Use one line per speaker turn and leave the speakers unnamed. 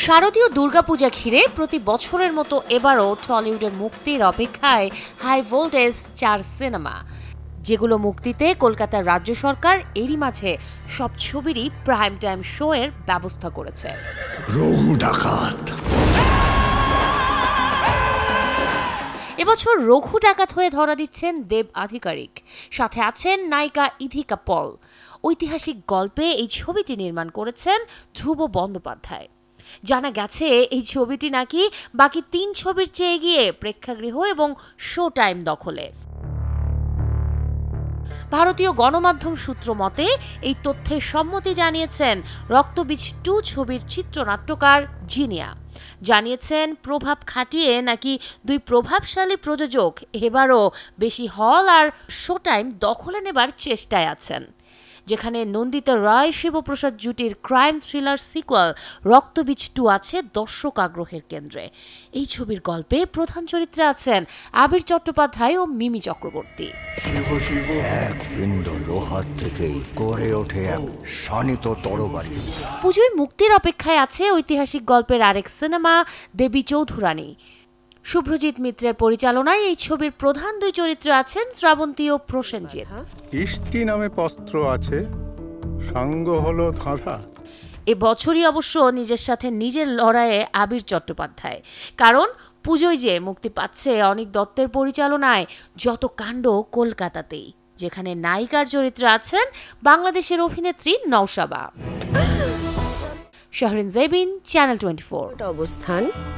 শারদীয় দুর্গাপূজা ঘিরে প্রতি বছরের মতো এবারও টলিউডে মুক্তির অপেক্ষায় হাই ভোল্টেজ 4 সিনেমা, যেগুলো মুক্তিতে কলকাতার রাজ্য সরকার এরই মাঝে সব ছবিরই প্রাইম টাইম শো এর ব্যবস্থা করেছে।
রঘু ডাকাত
এবছর রঘু ডাকাত হয়ে ধরা দিচ্ছেন দেব আধিকারিক, সাথে আছেন নায়িকা ইথিকা পল। ঐতিহাসিক গল্পে এই ছবিটি নির্মাণ করেছেন ধ্রুব বন্দ্যোপাধ্যায়। জানা গেছে এই ছবিটি নাকি বাকি 3 ছবির চেয়ে এগিয়ে প্রেক্ষাগৃহ এবং শো টাইম দখলে। ভারতীয় গণমাধ্যম সূত্র মতে এই তথ্যে সম্মতি জানিয়েছেন রক্তবীজ 2 ছবির চিত্রনাট্যকার জিনিয়া। জানিয়েছেন প্রভাব খাটিয়ে নাকি 2 প্রভাবশালী প্রযোজক এবারও বেশি হল আর শো টাইম দখলে নেবার চেষ্টায় আছেন। যেখানে নন্দিতা রায় শিবপ্রসাদ জুটির ক্রাইম থ্রিলার সিকুয়াল রক্তবীজ 2 আছে দর্শক আগ্রহের কেন্দ্রে। এই ছবির গল্পে প্রধান চরিত্রে আছেন আবির চট্টোপাধ্যায় ও মিমি চক্রবর্তী। পুজোয় মুক্তির অপেক্ষায় আছে ঐতিহাসিক গল্পের আরেক সিনেমা দেবী চৌধুরানী। শুভ্রজিৎ মিত্রের পরিচালনায় এই ছবির প্রধান 2 চরিত্রে আছেন শ্রাবন্তী ও প্রসেনজিৎ।
ইষ্টি নামে পত্র আছে, সাঙ্গ হলো ধাঁধা।
এবছরই অবশ্য নিজের সাথে নিজের লড়াইয়ে আবির চট্টোপাধ্যায়, কারণ পুজোয় যে মুক্তি পাচ্ছে অনিক দত্তের পরিচালনায় যত কাণ্ড কলকাতাতেই, যেখানে নায়িকার চরিত্রে আছেন বাংলাদেশের অভিনেত্রী নওশাবা। শাহরিন জেবিন, চ্যানেল 24।
অবস্থান